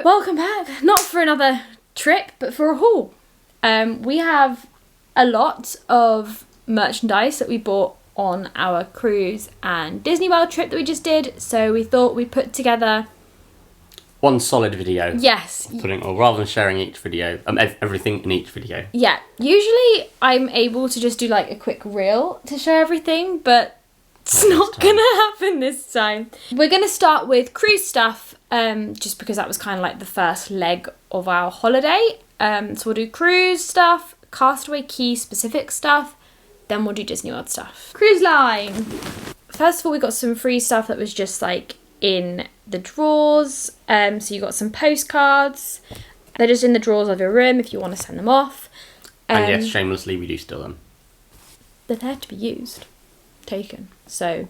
welcome back. Not for another trip, but for a haul. We have a lot of merchandise that we bought on our cruise and Disney World trip that we just did, so we thought we'd put together one solid video. Yes. Or rather than sharing each video, everything in each video. Yeah. Usually I'm able to just do like a quick reel to show everything, but it's not gonna happen this time. We're gonna start with cruise stuff, just because that was kind of like the first leg of our holiday. So we'll do cruise stuff, Castaway Cay specific stuff, then we'll do Disney World stuff. Cruise line. First of all, we got some free stuff that was just like in the drawers. So you got some postcards. They're just in the drawers of your room if you want to send them off. And yes, shamelessly, we do steal them. They're there to be used, taken. So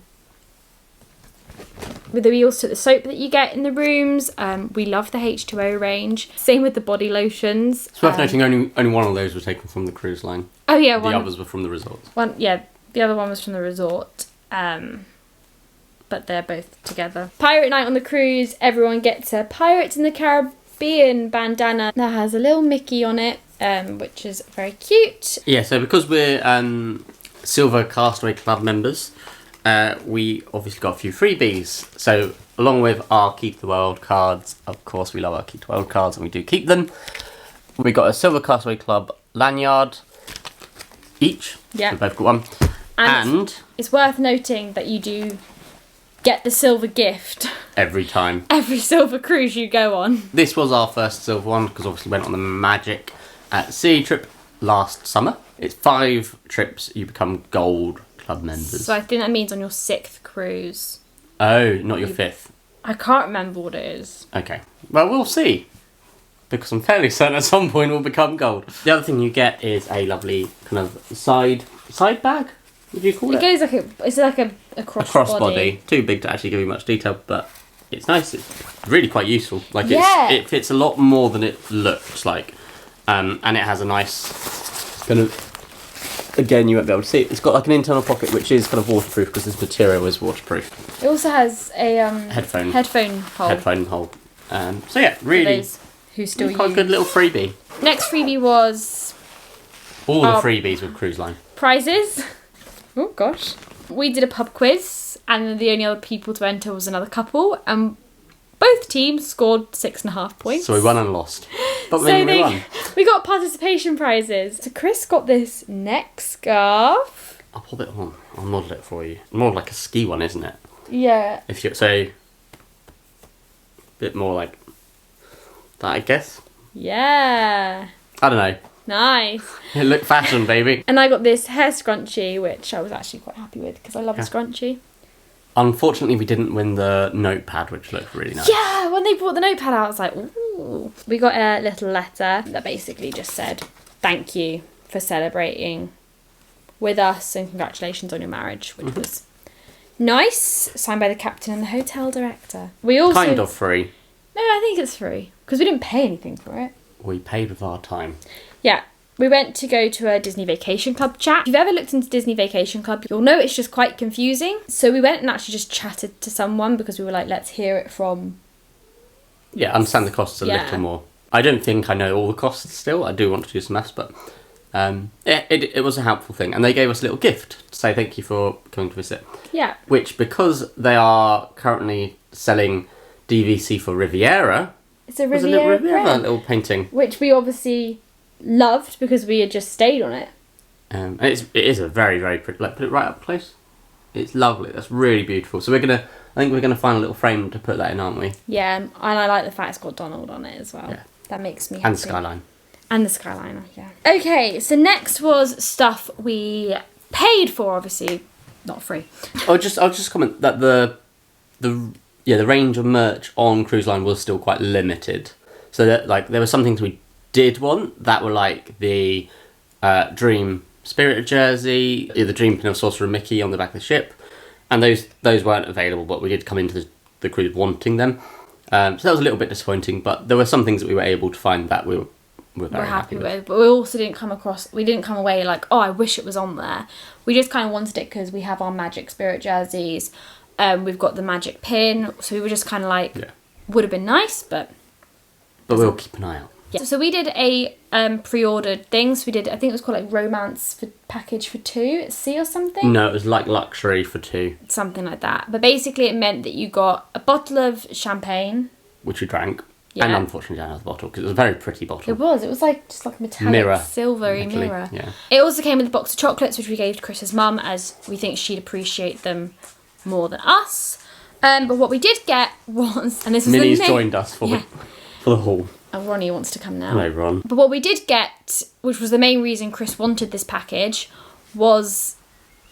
we also took the soap that you get in the rooms. We love the H2O range. Same with the body lotions. It's worth noting only one of those was taken from the cruise line. Oh yeah, the others were from the resort. The other one was from the resort. But they're both together. Pirate night on the cruise. Everyone gets a Pirates in the Caribbean bandana that has a little Mickey on it, which is very cute. Yeah, so because we're Silver Castaway Club members, we obviously got a few freebies. So along with our Keep the World cards, of course we love our Keep the World cards and we do keep them. We got a Silver Castaway Club lanyard each. Yeah. We both got one. And it's worth noting that you do get the silver gift every time. Every silver cruise you go on. This was our first silver one because obviously we went on the Magic at Sea trip last summer. It's 5 trips you become gold club members. So I think that means on your 6th cruise. Oh, not your 5th. I can't remember what it is. Okay. Well, we'll see. Because I'm fairly certain at some point we'll become gold. The other thing you get is a lovely kind of side bag. Would you call it? It goes like a crossbody. Too big to actually give you much detail, but it's nice. It's really quite useful. Like it fits a lot more than it looks like, and it has a nice kind of. Again, you won't be able to see it. It's got like an internal pocket which is kind of waterproof because this material is waterproof. It also has a headphone hole. So yeah, really. Who still use. Quite a good little freebie. Next freebie was all the freebies with Cruise Line. Prizes. Oh gosh. We did a pub quiz and the only other people to enter was another couple and both teams scored 6.5 points. So we won and lost. But we won. We got participation prizes. So Chris got this neck scarf. I'll pop it on. I'll model it for you. More like a ski one, isn't it? Yeah. If you say a bit more like that, I guess. Yeah. I don't know. Nice. It looked fashion, baby. And I got this hair scrunchie, which I was actually quite happy with because I love a scrunchie. Unfortunately, we didn't win the notepad, which looked really nice. Yeah, when they brought the notepad out, I was like, ooh. We got a little letter that basically just said, thank you for celebrating with us and congratulations on your marriage, which was nice. Signed by the captain and the hotel director. We also... Kind of free. No, I think it's free because we didn't pay anything for it. We paid with our time. Yeah. We went to go to a Disney Vacation Club chat. If you've ever looked into Disney Vacation Club, you'll know it's just quite confusing. So we went and actually just chatted to someone because we were like, let's hear it from... Yeah, understand the costs a little more. I don't think I know all the costs still. I do want to do some maths, but it was a helpful thing. And they gave us a little gift to say thank you for coming to visit. Yeah. Which, because they are currently selling DVC for Riviera... It's a Riviera little painting. Which we obviously loved because we had just stayed on it. And it is a very, very pretty... Like, put it right up close. It's lovely. That's really beautiful. So I think we're going to find a little frame to put that in, aren't we? Yeah, and I like the fact it's got Donald on it as well. Yeah. That makes me happy. And the skyline. And the skyline, yeah. Okay, so next was stuff we paid for, obviously. Not free. I'll just comment that the range of merch on Cruise Line was still quite limited. So that like there were some things we did want that were like the Dream Spirit jersey, the Dream Pin of Sorcerer Mickey on the back of the ship, and those weren't available, but we did come into the cruise wanting them. So that was a little bit disappointing, but there were some things that we were able to find that we were very happy with. But we also didn't come away like, oh, I wish it was on there. We just kind of wanted it because we have our Magic Spirit jerseys. We've got the Magic Pin, so we were just kind of like, would have been nice, but But we'll keep an eye out. Yeah. So we did a pre-ordered thing. So we did, I think it was called like romance for package for 2 at sea or something. No, it was like luxury for 2. Something like that. But basically it meant that you got a bottle of champagne. Which we drank. Yeah. And unfortunately another bottle, because it was a very pretty bottle. It was like just like a metallic silvery actually, mirror. Yeah. It also came with a box of chocolates, which we gave to Chris's mum, as we think she'd appreciate them more than us. But what we did get was, and this was Minnie's joined us for the haul. Oh, Ronnie wants to come now. Hello, Ron. But what we did get, which was the main reason Chris wanted this package, was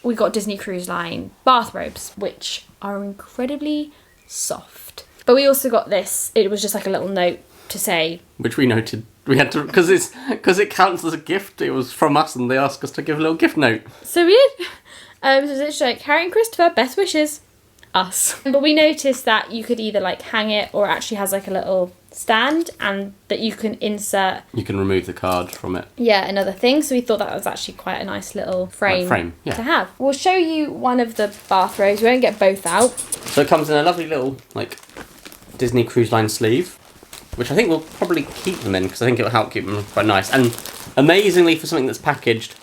we got Disney Cruise Line bathrobes, which are incredibly soft. But we also got this. It was just like a little note to say, which we noted. We had to, because it counts as a gift. It was from us, and they asked us to give a little gift note. So we did. So it's like, Harry and Christopher, best wishes. Us. But we noticed that you could either like hang it, or it actually has like a little stand, and that you can insert. You can remove the card from it. Yeah, another thing. So we thought that was actually quite a nice little frame yeah. to have. We'll show you one of the bathrobes. We won't get both out. So it comes in a lovely little like Disney Cruise Line sleeve, which I think we'll probably keep them in, because I think it'll help keep them quite nice. And amazingly, for something that's packaged,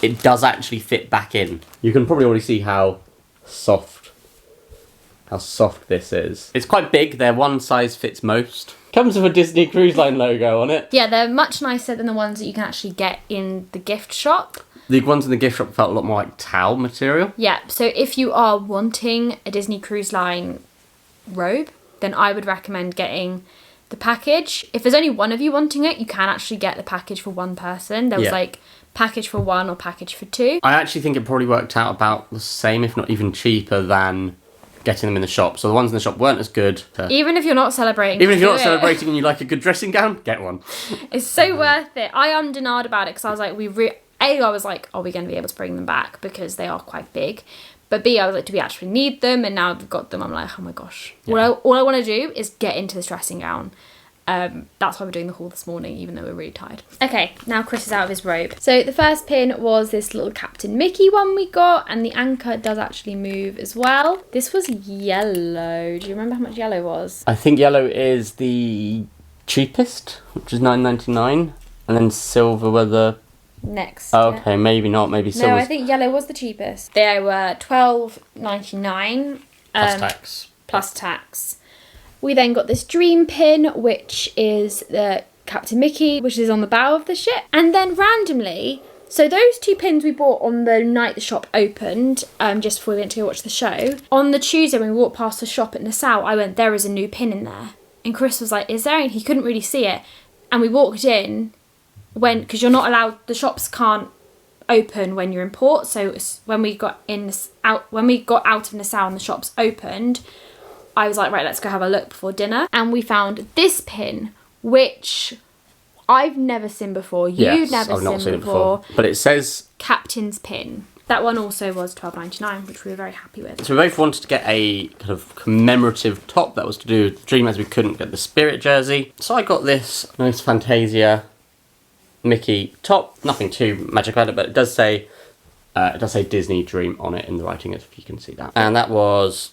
it does actually fit back in. You can probably already see how soft this is. It's quite big. They're one size fits most. Comes with a Disney Cruise Line logo on it. Yeah, they're much nicer than the ones that you can actually get in the gift shop. The ones in the gift shop felt a lot more like towel material. Yeah, so if you are wanting a Disney Cruise Line robe, then I would recommend getting the package. If there's only one of you wanting it, you can actually get the package for one person. There was like package for 1 or package for 2. I actually think it probably worked out about the same, if not even cheaper, than getting them in the shop. So the ones in the shop weren't as good. Even if you're not celebrating. Even if you're not celebrating and you like a good dressing gown, get one. It's so worth it. I denied about it because I was like, I was like, are we going to be able to bring them back? Because they are quite big. But B, I was like, do we actually need them? And now we've got them. I'm like, oh my gosh. Yeah. All I want to do is get into this dressing gown. That's why we're doing the haul this morning, even though we're really tired. Okay, now Chris is out of his robe. So the first pin was this little Captain Mickey one we got, and the anchor does actually move as well. This was yellow. Do you remember how much yellow was? I think yellow is the cheapest, which is $9.99, and then silver were the next. Oh, okay, maybe not. Maybe silver. No, I think yellow was the cheapest. They were $12.99 plus tax. Plus tax. We then got this dream pin, which is the Captain Mickey, which is on the bow of the ship. And then randomly, so those 2 pins we bought on the night the shop opened, just before we went to go watch the show. On the Tuesday when we walked past the shop at Nassau, I went, there is a new pin in there. And Chris was like, is there? And he couldn't really see it. And we walked in, because you're not allowed, the shops can't open when you're in port. So when we got out of Nassau and the shops opened, I was like, right, let's go have a look before dinner. And we found this pin, which I've never seen before. You've never seen it before. But it says Captain's pin. That one also was $12.99, which we were very happy with. So we both wanted to get a kind of commemorative top that was to do with the Dream, as we couldn't get the Spirit jersey. So I got this nice Fantasia Mickey top. Nothing too magic about it, but it does say Disney Dream on it in the writing, if you can see that. And that was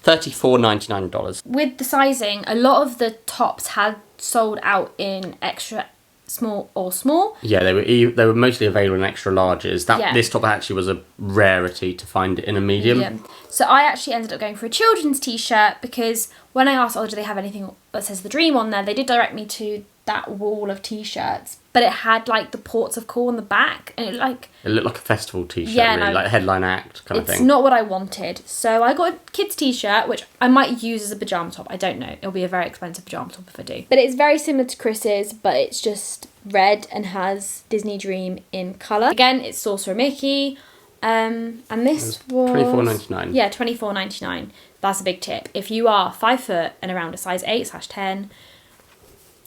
$34.99. With the sizing, a lot of the tops had sold out in extra small or small. Yeah, they were mostly available in extra larges. This top actually was a rarity to find it in a medium. So I actually ended up going for a children's t-shirt, because when I asked, do they have anything that says The Dream on there, they did direct me to that wall of t-shirts, but it had like the ports of call on the back, and it looked like a festival t-shirt, really, like a headline act kind of thing. It's not what I wanted, so I got a kid's t-shirt, which I might use as a pyjama top. I don't know, it'll be a very expensive pyjama top if I do. But it's very similar to Chris's, but it's just red and has Disney Dream in colour. Again, it's Sorcerer Mickey, and this was $24.99. Yeah, $24.99. That's a big tip. If you are 5 foot and around a size 8/10,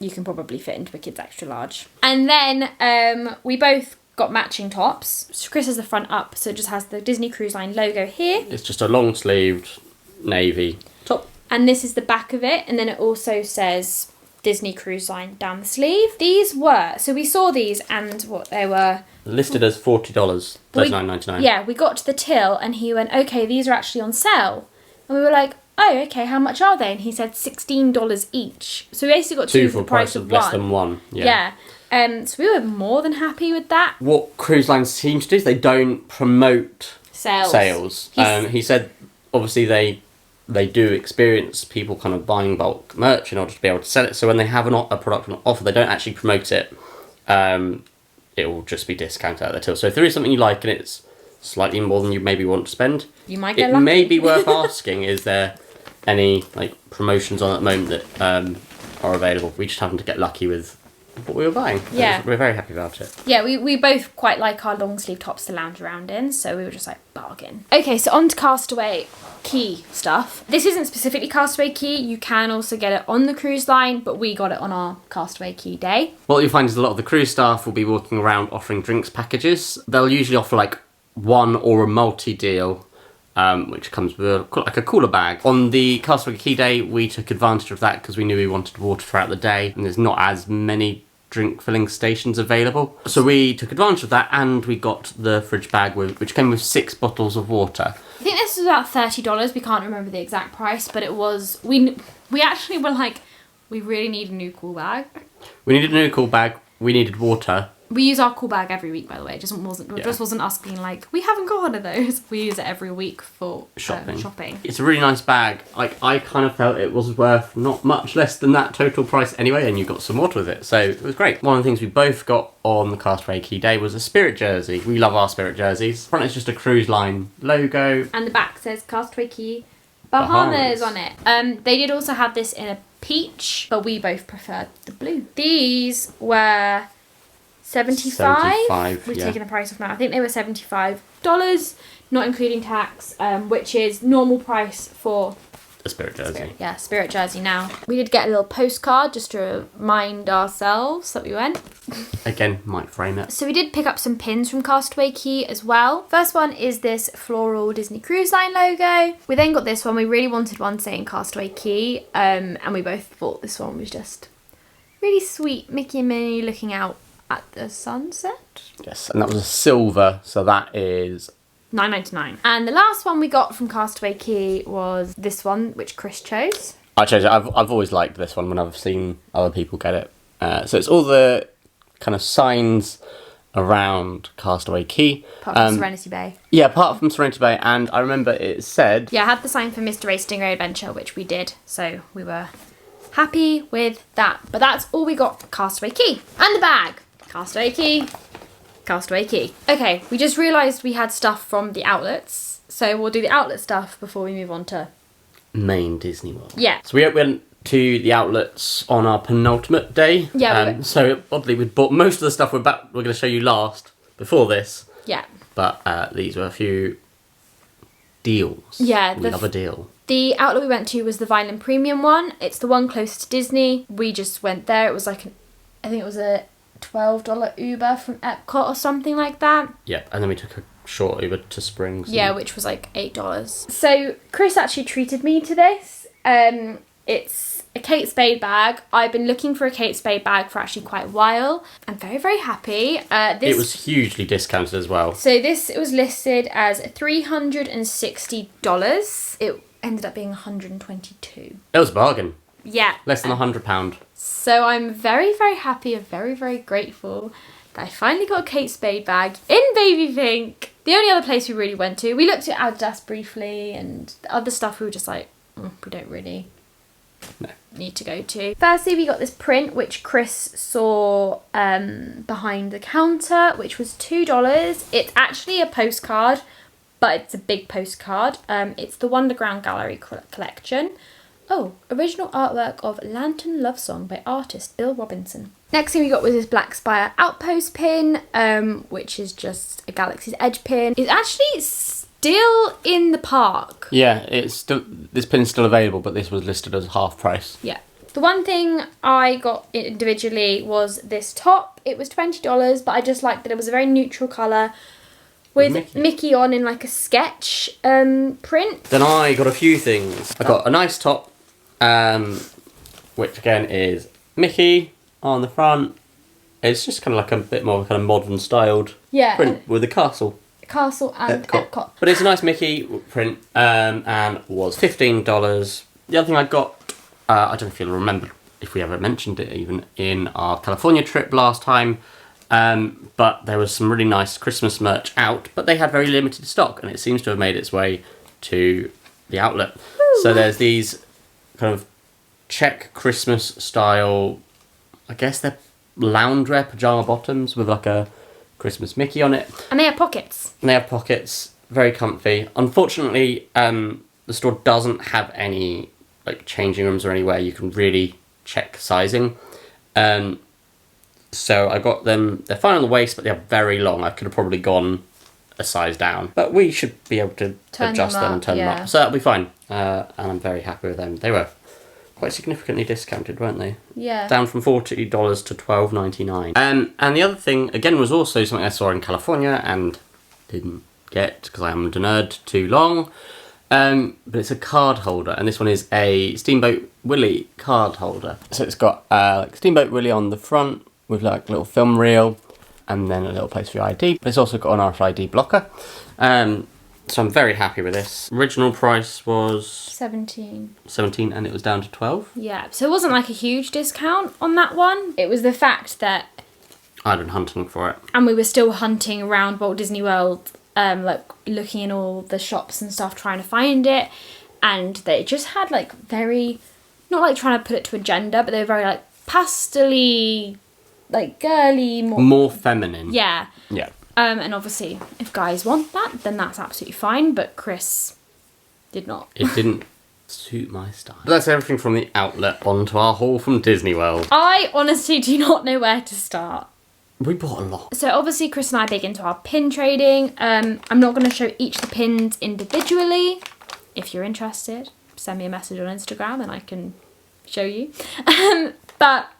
you can probably fit into a kid's extra large. And then we both got matching tops. So Chris has the front up, so it just has the Disney Cruise Line logo here. It's just a long-sleeved navy top. And this is the back of it, and then it also says Disney Cruise Line down the sleeve. So we saw these, and they were listed as $40, $39.99. Yeah, we got to the till, and he went, okay, these are actually on sale. And we were like, oh, okay, how much are they? And he said $16 each. So we basically got two for the price of less than one. Yeah. So we were more than happy with that. What cruise lines seem to do is they don't promote sales. He said, obviously, they do experience people kind of buying bulk merch in order to be able to sell it. So when they have a product on offer, they don't actually promote it. It will just be discounted at the till. So if there is something you like and it's slightly more than you maybe want to spend, you might get lucky. May be worth asking, is there any promotions on at the moment that are available? We just happened to get lucky with what we were buying. Yeah. We're very happy about it. Yeah, we both quite like our long sleeve tops to lounge around in, so we were just like, bargain. Okay, so on to Castaway Cay stuff. This isn't specifically Castaway Cay, you can also get it on the cruise line, but we got it on our Castaway Cay day. What you'll find is a lot of the cruise staff will be walking around offering drinks packages. They'll usually offer one or a multi-deal, which comes with a cooler bag. On the Castaway Cay day, we took advantage of that because we knew we wanted water throughout the day, and there's not as many drink filling stations available. So we took advantage of that, and we got the fridge bag which came with 6 bottles of water. I think this was about $30. We can't remember the exact price, but it was. We actually were like, we really need a new cool bag. We needed a new cool bag. We needed water. We use our cool bag every week, by the way. It just wasn't us being like, we haven't got one of those. We use it every week for shopping. It's a really nice bag. I kind of felt it was worth not much less than that total price anyway, and you got some water with it, so it was great. One of the things we both got on the Castaway Cay day was a Spirit jersey. We love our Spirit jerseys. Front is just a cruise line logo. And the back says Castaway Cay Bahamas on it. They did also have this in a peach, but we both preferred the blue. These were $75. We've taken the price off now. I think they were $75, not including tax, which is normal price for a Spirit jersey. Spirit jersey now. We did get a little postcard just to remind ourselves that we went. Again, might frame it. So we did pick up some pins from Castaway Cay as well. First one is this floral Disney Cruise Line logo. We then got this one. We really wanted one saying Castaway Cay, and we both thought this one was just really sweet. Mickey and Minnie looking out at the sunset. Yes, and that was a silver, so that is $9.99. And the last one we got from Castaway Cay was this one, which Chris chose. I chose it. I've always liked this one when I've seen other people get it. So it's all the kind of signs around Castaway Cay. Apart from Serenity Bay. Yeah, apart from Serenity Bay. And I remember it said... Yeah, I had the sign for Mr. Ray Stingray Adventure, which we did. So we were happy with that. But that's all we got for Castaway Cay. And the bag. Castaway Cay. Castaway Cay. Okay, we just realised we had stuff from the outlets. So we'll do the outlet stuff before we move on to... main Disney World. Yeah. So we went to the outlets on our penultimate day. Yeah. So oddly, we bought most of the stuff we're going to show you last before this. Yeah. But these were a few deals. Yeah. We love a deal. The outlet we went to was the Vineland Premium one. It's the one close to Disney. We just went there. It was like, I think it was a $12 Uber from Epcot or something like that. Yeah, and then we took a short Uber to Springs. Yeah, which was like $8. So Chris actually treated me to this. It's a Kate Spade bag. I've been looking for a Kate Spade bag for actually quite a while. I'm very, very happy. It was hugely discounted as well. So it was listed as $360. It ended up being $122. It was a bargain. Yeah. Less than £100. So I'm very, very happy and very, very grateful that I finally got a Kate Spade bag in baby pink. The only other place we really went to, we looked at Adidas briefly, and the other stuff we were just like, we don't really need to go to. Firstly, we got this print, which Chris saw behind the counter, which was $2. It's actually a postcard, but it's a big postcard. It's the Wonderground Gallery collection. Oh, original artwork of Lantern Love Song by artist Bill Robinson. Next thing we got was this Black Spire Outpost pin, which is just a Galaxy's Edge pin. It's actually still in the park. Yeah, this pin's still available, but this was listed as half price. Yeah. The one thing I got individually was this top. It was $20, but I just liked that it was a very neutral colour with Mickey on in like a sketch print. Then I got a few things. I got a nice top, which again is Mickey on the front. It's just kind of like a bit more kind of modern styled print with a castle. Castle and Epcot. But it's a nice Mickey print, and was $15. The other thing I got, I don't know if you'll remember if we ever mentioned it even in our California trip last time, but there was some really nice Christmas merch out, but they had very limited stock, and it seems to have made its way to the outlet. Ooh. So there's these kind of check Christmas style, I guess they're loungewear pyjama bottoms with like a Christmas Mickey on it. And they have pockets. Very comfy. Unfortunately, the store doesn't have any like changing rooms or anywhere you can really check sizing. So I got them, they're fine on the waist, but they're very long. I could have probably gone a size down. But we should be able to adjust them and turn them up. So that'll be fine. And I'm very happy with them. They were quite significantly discounted, weren't they? Yeah. Down from $40 to $12.99. And the other thing, again, was also something I saw in California and didn't get because I haven't nerd too long. But it's a card holder, and this one is a Steamboat Willie card holder. So it's got like Steamboat Willie on the front with like a little film reel, and then a little place for your ID. But it's also got an RFID blocker. So I'm very happy with this. Original price was $17, and it was down to $12. Yeah, so it wasn't like a huge discount on that one. It was the fact that I'd been hunting for it, and we were still hunting around Walt Disney World, like looking in all the shops and stuff, trying to find it, and they just had like very, not like trying to put it to a gender, but they were very like pastel-y, like girly, more feminine. Yeah. Yeah. And obviously, if guys want that, then that's absolutely fine. But Chris did not. It didn't suit my style. But that's everything from the outlet. On to our haul from Disney World. I honestly do not know where to start. We bought a lot. So obviously, Chris and I are big into our pin trading. I'm not going to show each of the pins individually. If you're interested, send me a message on Instagram and I can show you. But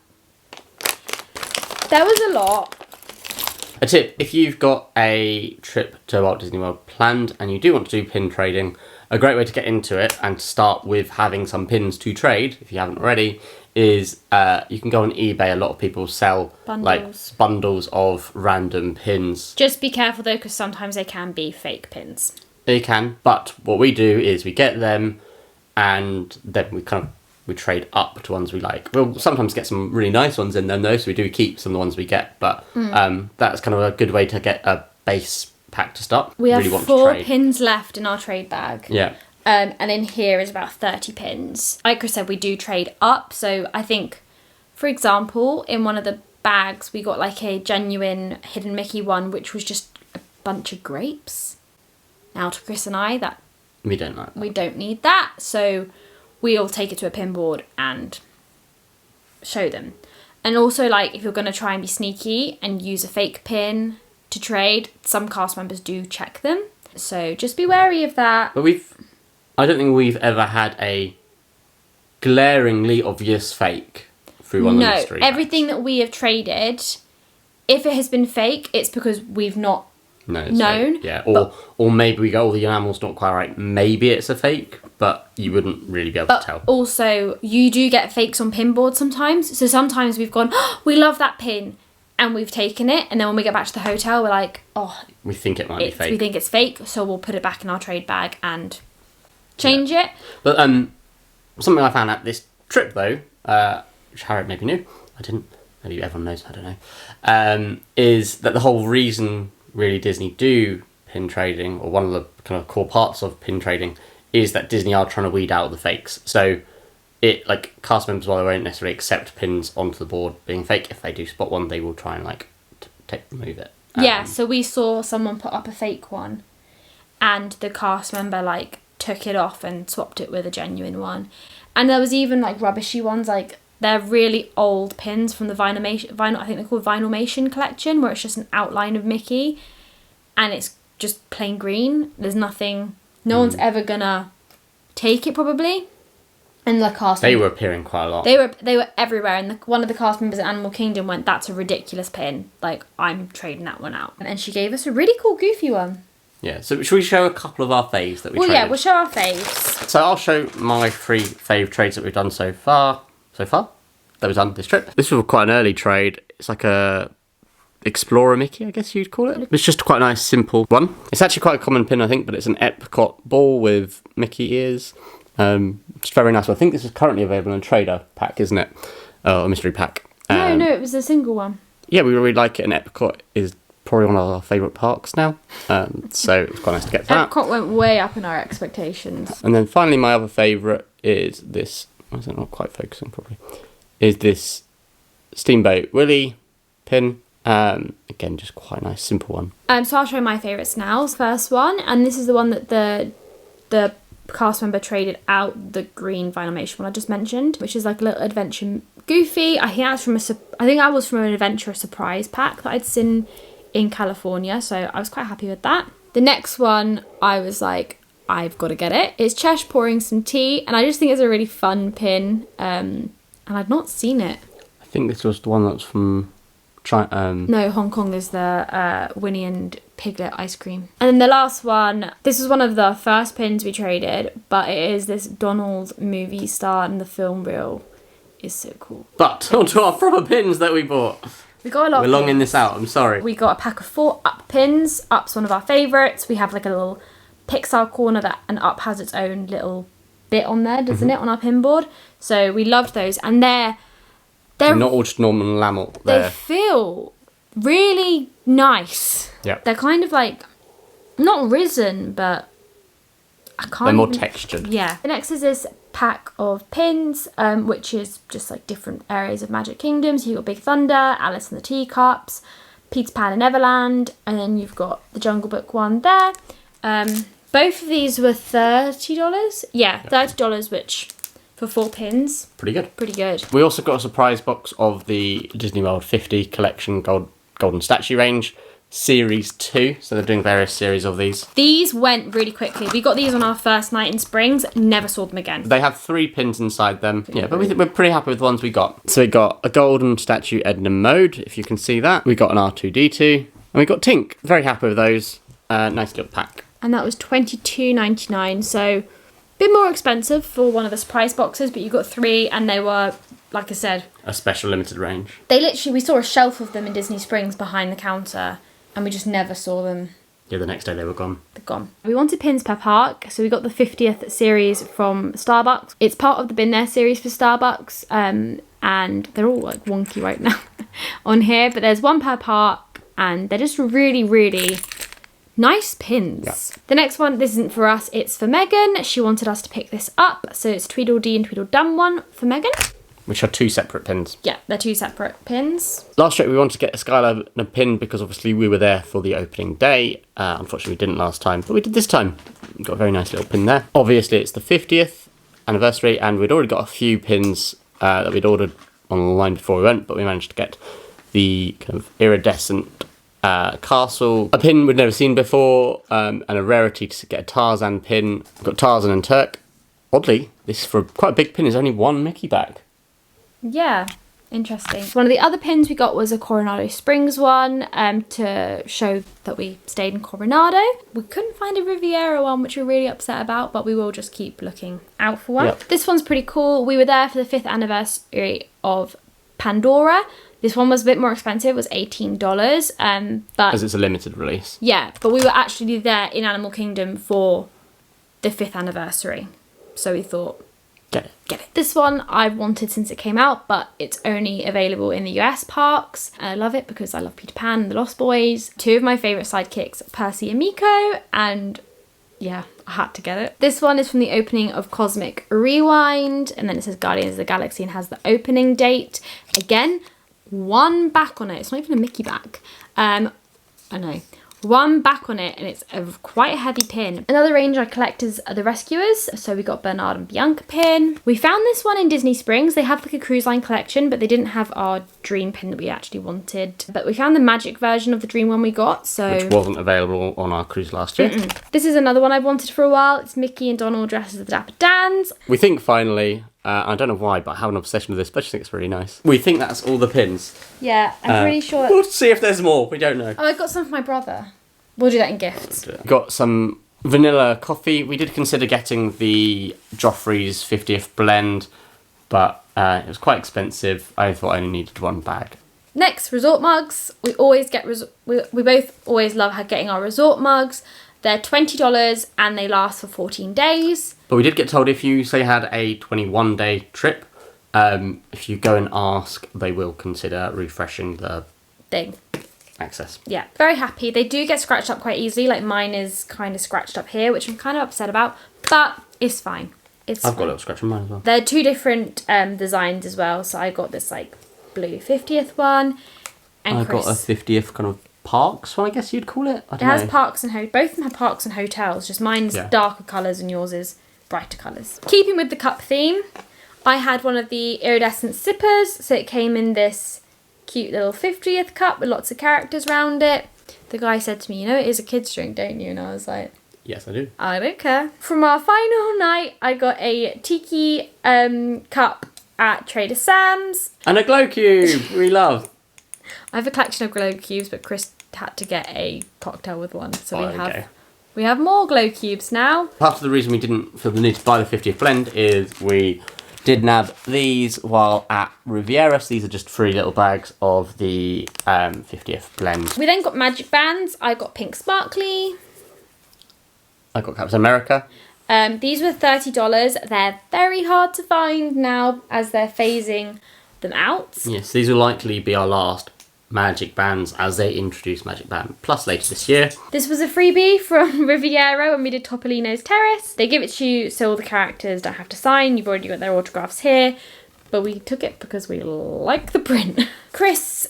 there was a lot. A tip, if you've got a trip to Walt Disney World planned and you do want to do pin trading, a great way to get into it and to start with having some pins to trade, if you haven't already, is you can go on eBay. A lot of people sell bundles of random pins. Just be careful though, because sometimes they can be fake pins. They can, but what we do is we get them and then we trade up to ones we like. We'll sometimes get some really nice ones in them though, so we do keep some of the ones we get, but that's kind of a good way to get a base pack to start. We have 4 pins left in our trade bag. Yeah. And in here is about 30 pins. Like Chris said, we do trade up, so I think, for example, in one of the bags we got like a genuine Hidden Mickey one, which was just a bunch of grapes. Now to Chris and I, that we don't like that. We don't need that, so we'll take it to a pin board and show them. And also, like, if you're going to try and be sneaky and use a fake pin to trade, some cast members do check them. So just be wary of that. But I don't think we've ever had a glaringly obvious fake through one of the mystery bags. Everything that we have traded, if it has been fake, it's because we've not known. Fake. Yeah, or maybe we go, the enamel's not quite right. Maybe it's a fake, but you wouldn't really be able to tell. Also, you do get fakes on pin boards sometimes. So sometimes we've gone, oh, we love that pin, and we've taken it, and then when we get back to the hotel, we're like, oh, we think it might be fake. We think it's fake, so we'll put it back in our trade bag and change it. But something I found at this trip though, which Harriet maybe knew, I didn't. Maybe everyone knows, I don't know. Is that the whole reason really Disney do pin trading, or one of the kind of core parts of pin trading, is that Disney are trying to weed out the fakes. So it, like, cast members, while they won't necessarily accept pins onto the board being fake, if they do spot one, they will try and like remove it. Yeah, so we saw someone put up a fake one and the cast member like took it off and swapped it with a genuine one. And there was even like rubbishy ones, like they're really old pins from the vinyl, I think they're called Vinylmation collection, where it's just an outline of Mickey and it's just plain green. There's nothing, no one's ever gonna take it probably. And the cast they were appearing quite a lot. They were everywhere, and one of the cast members at Animal Kingdom went, "That's a ridiculous pin. Like, I'm trading that one out." And she gave us a really cool, goofy one. Yeah. So should we show a couple of our faves that we traded? Yeah, we'll show our faves. So I'll show my 3 fave trades that we've done so far. That we've done this trip. This was quite an early trade. It's like a Explorer Mickey, I guess you'd call it. It's just quite a nice, simple one. It's actually quite a common pin, I think, but it's an Epcot ball with Mickey ears. It's very nice. I think this is currently available in a trader pack, isn't it? A mystery pack. No, it was a single one. Yeah, we really like it, and Epcot is probably one of our favourite parks now. So it's quite nice to get that. Epcot went way up in our expectations. And then finally, my other favourite is this. Why is it not quite focusing properly? Is this Steamboat Willie pin. Again, just quite a nice, simple one. So I'll show my favourites now. First one, and this is the one that the cast member traded out the green vinyl one I just mentioned, which is like a little adventure goofy. I think I was from an adventure surprise pack that I'd seen in California, so I was quite happy with that. The next one, I was like, I've got to get it. It's Chesh pouring some tea, and I just think it's a really fun pin, and I'd not seen it. I think this was the one that's from No, Hong Kong is the Winnie and Piglet ice cream. And then the last one, this was one of the first pins we traded, but it is this Donald movie star, and the film reel is so cool. But onto our proper pins that we bought. We got a lot. We're longing this out, I'm sorry. We got a pack of 4 Up pins. Up's one of our favourites. We have like a little Pixar corner and Up has its own little bit on there, doesn't it, on our pin board? So we loved those, and they're not all just normal enamel. They feel really nice. Yeah. They're kind of like, not risen, but I can't. They're more textured. Yeah. The next is this pack of pins, which is just like different areas of Magic Kingdom. So you've got Big Thunder, Alice and the Teacups, Peter Pan and Neverland, and then you've got the Jungle Book one there. Both of these were $30. Yeah, $30, which for 4 pins. Pretty good. Pretty good. We also got a surprise box of the Disney World 50 collection Golden Statue range. Series 2, so they're doing various series of these. These went really quickly. We got these on our first night in Springs, never saw them again. They have 3 pins inside them. Yeah, but we're pretty happy with the ones we got. So we got a Golden Statue Edna Mode, if you can see that. We got an R2-D2, and we got Tink. Very happy with those. Nice little pack. And that was $22.99, so a bit more expensive for one of the surprise boxes, but you got 3, and they were, like I said, a special limited range. We saw a shelf of them in Disney Springs behind the counter, and we just never saw them. Yeah, the next day they were gone. They're gone. We wanted pins per park, so we got the 50th series from Starbucks. It's part of the Been There series for Starbucks, and they're all like wonky right now on here, but there's 1 per park, and they're just really, really nice pins. Yeah. The next one, this isn't for us, it's for Megan. She wanted us to pick this up, so it's Tweedledee and Tweedledum one for Megan. Which are 2 separate pins. Yeah, they're 2 separate pins. Last trip we wanted to get a Skyliner pin because obviously we were there for the opening day. Unfortunately we didn't last time, but we did this time. We got a very nice little pin there. Obviously it's the 50th anniversary, and we'd already got a few pins that we'd ordered online before we went, but we managed to get the kind of iridescent castle, a pin we'd never seen before, and a rarity to get a Tarzan pin. We've got Tarzan and Turk. Oddly, this for quite a big pin is only 1 Mickey back. Yeah, interesting. One of the other pins we got was a Coronado Springs one, to show that we stayed in Coronado. We couldn't find a Riviera one, which we're really upset about, but we will just keep looking out for one. Yep. This one's pretty cool. We were there for the 5th anniversary of Pandora. This one was a bit more expensive. It was $18, but because it's a limited release. Yeah, but we were actually there in Animal Kingdom for the 5th anniversary, so we thought, get it. This one I've wanted since it came out, but it's only available in the US parks. And I love it because I love Peter Pan and the Lost Boys. 2 of my favourite sidekicks, Percy and Miko, and yeah, I had to get it. This one is from the opening of Cosmic Rewind, and then it says Guardians of the Galaxy and has the opening date. Again, 1 back on it. It's not even a Mickey back. I know. 1 back on it, and it's quite a heavy pin. Another range I collect is the Rescuers. So we got Bernard and Bianca pin. We found this one in Disney Springs. They have like a cruise line collection, but they didn't have our dream pin that we actually wanted. But we found the magic version of the dream one we got, so which wasn't available on our cruise last year. This is another one I've wanted for a while. It's Mickey and Donald dressed as the Dapper Dans. We think finally, I don't know why, but I have an obsession with this, but I just think it's really nice. We think that's all the pins. Yeah, I'm pretty sure. We'll see if there's more. We don't know. Oh, I got some for my brother. We'll do that in gifts. Got some vanilla coffee. We did consider getting the Joffrey's 50th blend, but it was quite expensive. I thought I only needed 1 bag. Next, resort mugs. We always get we both always love getting our resort mugs. They're $20 and they last for 14 days. But we did get told if you say had a 21-day trip, if you go and ask, they will consider refreshing the thing. Access. Yeah, very happy. They do get scratched up quite easily. Like mine is kind of scratched up here, which I'm kind of upset about, but it's fine. I've got a little scratch on mine as well. They're two different designs as well. So I got this like blue 50th one, and I got a 50th kind of parks one, I guess you'd call it. It has parks and both of them have parks and hotels. Just mine's darker colours and yours is brighter colours. Keeping with the cup theme, I had one of the iridescent sippers. So it came in this cute little 50th cup with lots of characters around it. The guy said to me, you know, it is a kid's drink, don't you? And I was like, yes, I do. I don't care. From our final night, I got a tiki cup at Trader Sam's. And a glow cube, we love. I have a collection of glow cubes, but Chris had to get a cocktail with one. So okay. we have more glow cubes now. Part of the reason we didn't feel the need to buy the 50th blend is we did nab these while at Riviera. So these are just 3 little bags of the 50th blend. We then got magic bands. I got pink sparkly. I got Captain America. These were $30. They're very hard to find now as they're phasing them out. Yes, these will likely be our last magic bands as they introduce Magic Band Plus later this year. This was a freebie from Riviera when we did Topolino's Terrace. They give it to you so all the characters don't have to sign. You've already got their autographs here. But we took it because we like the print. Chris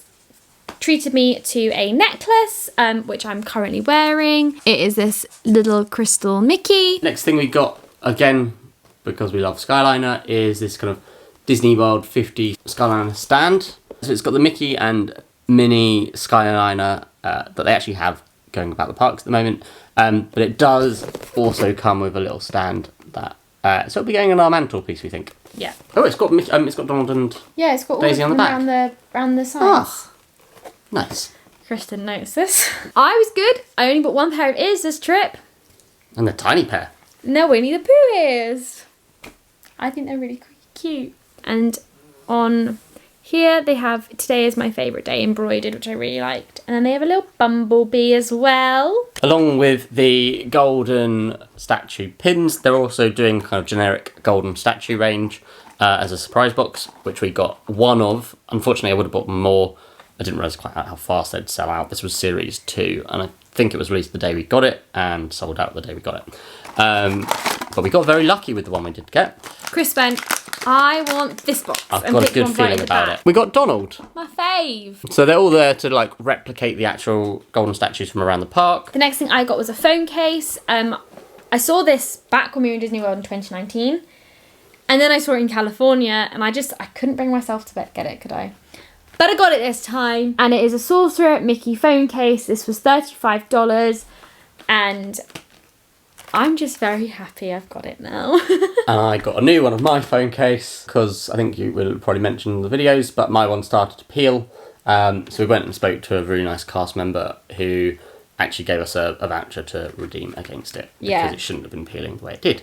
treated me to a necklace, which I'm currently wearing. It is this little crystal Mickey. Next thing we got, again, because we love Skyliner, is this kind of Disney World 50 Skyliner stand. So it's got the Mickey and Minnie Skyliner that they actually have going about the parks at the moment. But it does also come with a little stand that so it'll be going on our mantelpiece, we think. Yeah. Oh, it's got Donald and it's got Daisy on the back. Around the sides. Ah, nice. Chris didn't notice this. I was good. I only bought one pair of ears this trip. And the tiny pair. No, Winnie the Pooh ears. I think they're really cute. And on here they have Today is My Favourite Day embroidered, which I really liked. And then they have a little bumblebee as well. Along with the golden statue pins, they're also doing kind of generic golden statue range as a surprise box, which we got one of. Unfortunately, I would have bought more. I didn't realise quite how fast they'd sell out. This was Series 2, and I think it was released the day we got it and sold out the day we got it. But we got very lucky with the one we did get. Chris went, I want this box. I've got a good feeling about it. We got Donald. My fave. So they're all there to like replicate the actual golden statues from around the park. The next thing I got was a phone case. I saw this back when we were in Disney World in 2019. And then I saw it in California and I couldn't bring myself to get it, could I? But I got it this time. And it is a Sorcerer Mickey phone case. This was $35. And I'm just very happy I've got it now. And I got a new one of my phone case because I think you will probably mention in the videos, but my one started to peel. So we went and spoke to a really nice cast member who actually gave us a voucher to redeem against it. Because it shouldn't have been peeling the way it did.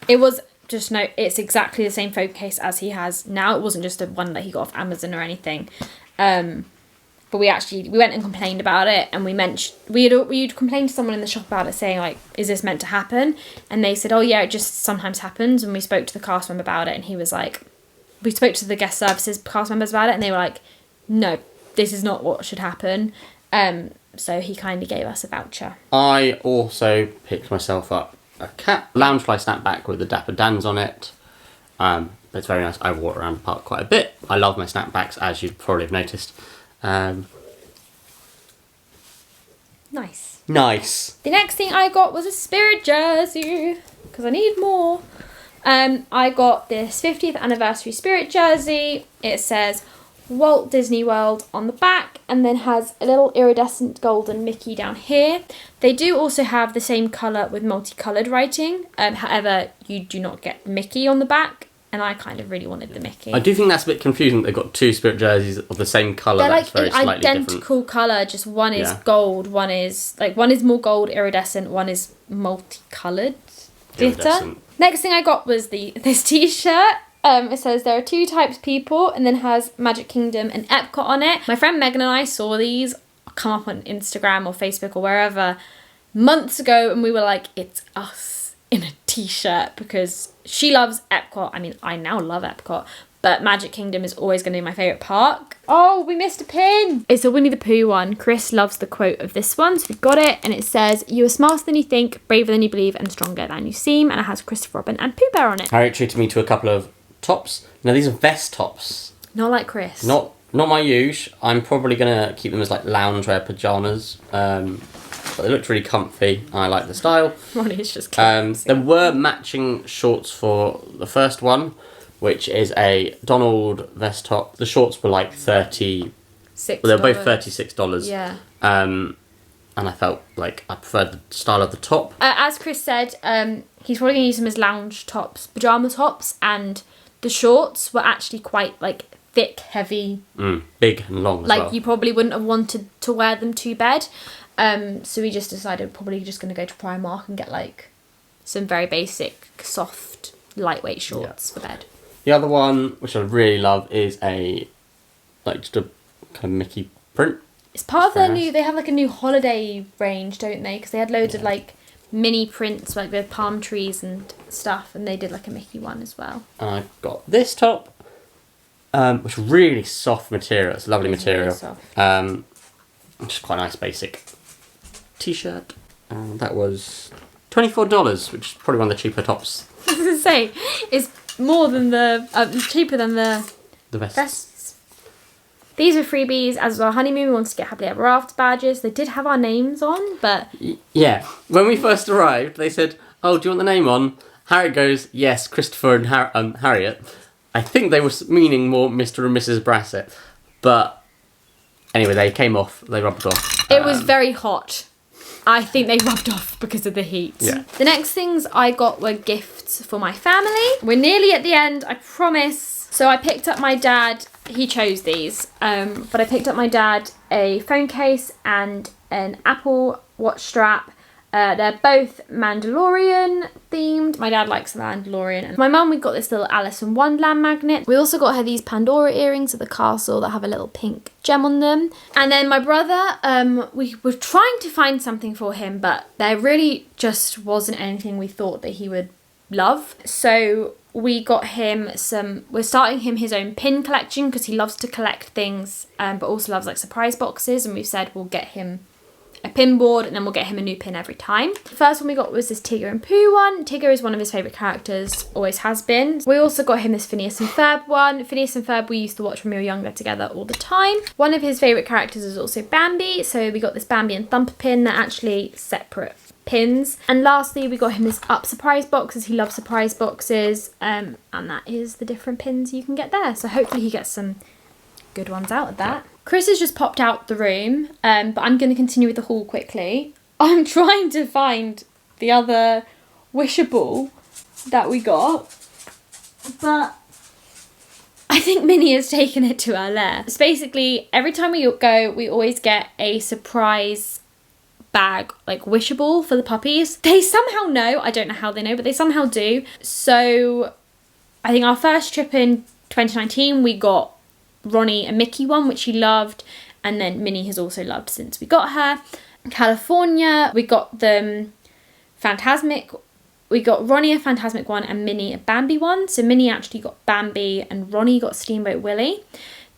It was just it's exactly the same phone case as he has now. It wasn't just a one that he got off Amazon or anything. But we went and complained about it, and we'd complained to someone in the shop about it, saying like, is this meant to happen? And they said, oh yeah, it just sometimes happens. And we spoke to the cast member about it, and he was like, we spoke to the guest services cast members about it, and they were like, no, this is not what should happen. So he kindly gave us a voucher. I also picked myself up a cat loungefly snapback with the Dapper Dans on it. But it's very nice. I wore it around the park quite a bit. I love my snapbacks, as you probably have noticed. Nice. The next thing I got was a Spirit jersey because I need more. I got this 50th anniversary Spirit jersey. It says Walt Disney World on the back and then has a little iridescent golden Mickey down here. They do also have the same colour with multicoloured writing. However, you do not get Mickey on the back. And I kind of really wanted the Mickey. I do think that's a bit confusing that they've got two Spirit jerseys of the same colour. They're that's like very an identical colour, just one is gold, one is more gold iridescent, one is multicoloured glitter. Next thing I got was this t-shirt. It says there are 2 types of people, and then has Magic Kingdom and Epcot on it. My friend Megan and I saw these come up on Instagram or Facebook or wherever months ago, and we were like, it's us in a t-shirt, because she loves Epcot. I mean, I now love Epcot, but Magic Kingdom is always going to be my favourite park. Oh, we missed a pin. It's a Winnie the Pooh one. Chris loves the quote of this one, so we've got it. And it says, you are smarter than you think, braver than you believe, and stronger than you seem. And it has Christopher Robin and Pooh Bear on it. Harriet treated me to a couple of tops. Now, these are vest tops. Not like Chris. Not my usual. I'm probably going to keep them as like loungewear pyjamas. But they looked really comfy. I like the style. Ronnie is just kidding. There were matching shorts for the first one, which is a Donald vest top. The shorts were like $36. Well, they were both $36. Yeah. And I felt like I preferred the style of the top. As Chris said, he's probably going to use them as lounge tops, pyjama tops, and the shorts were actually quite like thick, heavy. Big and long as well. Like you probably wouldn't have wanted to wear them to bed. So we just decided probably just going to go to Primark and get like some very basic, soft, lightweight shorts for bed. The other one, which I really love, is just a kind of Mickey print. It's part of their new. They have like a new holiday range, don't they? Because they had loads of like mini prints, like with palm trees and stuff, and they did like a Mickey one as well. And I got this top, which is really soft material. It's a lovely material. Really soft. Just quite a nice basic t-shirt. That was $24, which is probably one of the cheaper tops. I was going to say, it's more than cheaper than the vests. These are freebies. As our honeymoon, we wanted to get happily ever after badges. They did have our names on, but... Yeah. When we first arrived, they said, oh, do you want the name on? Harriet goes, yes, Christopher and Harriet. I think they were meaning more Mr. and Mrs. Brassett. But anyway, they came off. They rubbed off. It was very hot. I think they rubbed off because of the heat. Yeah. The next things I got were gifts for my family. We're nearly at the end, I promise. So I picked up my dad, he chose these, but I picked up my dad a phone case and an Apple Watch strap. They're both Mandalorian themed. My dad likes the Mandalorian. And my mum, we got this little Alice in Wonderland magnet. We also got her these Pandora earrings at the castle that have a little pink gem on them. And then my brother, we were trying to find something for him, but there really just wasn't anything we thought that he would love. So we got him we're starting him his own pin collection because he loves to collect things, but also loves like surprise boxes. And we've said we'll get him a pin board and then we'll get him a new pin every time. The first one we got was this Tigger and Pooh one. Tigger is one of his favourite characters, always has been. We also got him this Phineas and Ferb one. Phineas and Ferb we used to watch when we were younger together all the time. One of his favourite characters is also Bambi, so we got this Bambi and Thumper pin. They're actually separate pins. And lastly, we got him this Up surprise box, as he loves surprise boxes, and that is the different pins you can get there. So hopefully he gets some good ones out of that. Chris has just popped out the room, but I'm going to continue with the haul quickly. I'm trying to find the other Wishable that we got, but I think Minnie has taken it to her lair. So basically, every time we go, we always get a surprise bag, like Wishable for the puppies. They somehow know, I don't know how they know, but they somehow do. So I think our first trip in 2019, we got Ronnie a Mickey one, which he loved, and then Minnie has also loved since we got her. In California, we got them Phantasmic. We got Ronnie a Phantasmic one and Minnie a Bambi one. So Minnie actually got Bambi and Ronnie got Steamboat Willie.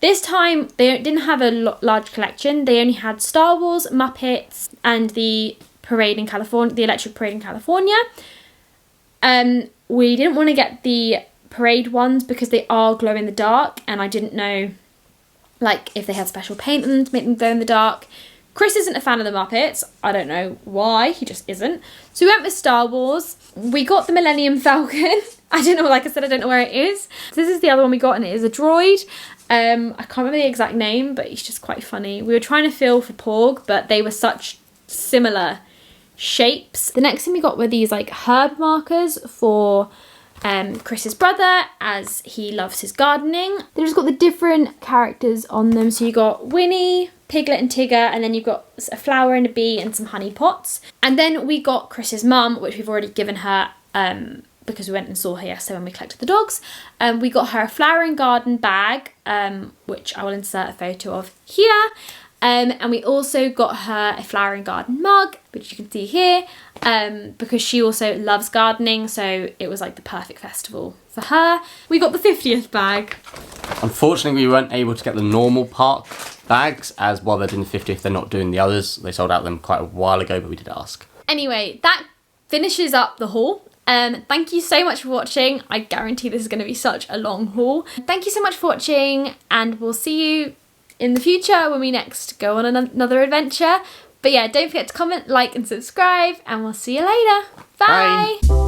This time they didn't have a large collection. They only had Star Wars, Muppets, and the parade in California, the Electric Parade in California. We didn't want to get the parade ones because they are glow in the dark, and I didn't know like if they had special paint on them to make them glow in the dark. Chris isn't a fan of the Muppets. I don't know why, he just isn't. So we went with Star Wars. We got the Millennium Falcon. I don't know, like I said, I don't know where it is. So this is the other one we got, and it is a droid. I can't remember the exact name, but he's just quite funny. We were trying to feel for Porg, but they were such similar shapes. The next thing we got were these like herb markers for Chris's brother, as he loves his gardening. They've just got the different characters on them. So you got Winnie, Piglet and Tigger, and then you've got a flower and a bee and some honey pots. And then we got Chris's mum, which we've already given her because we went and saw her yesterday when we collected the dogs. We got her a flower and garden bag, which I will insert a photo of here. And we also got her a flower and garden mug, which you can see here, because she also loves gardening, so it was like the perfect festival for her. We got the 50th bag. Unfortunately, we weren't able to get the normal park bags, as while they're doing the 50th, they're not doing the others. They sold out them quite a while ago, but we did ask. Anyway, that finishes up the haul. Thank you so much for watching. I guarantee this is going to be such a long haul. Thank you so much for watching, and we'll see you in the future when we next go on another adventure. But yeah, don't forget to comment, like and subscribe, and we'll see you later. Bye.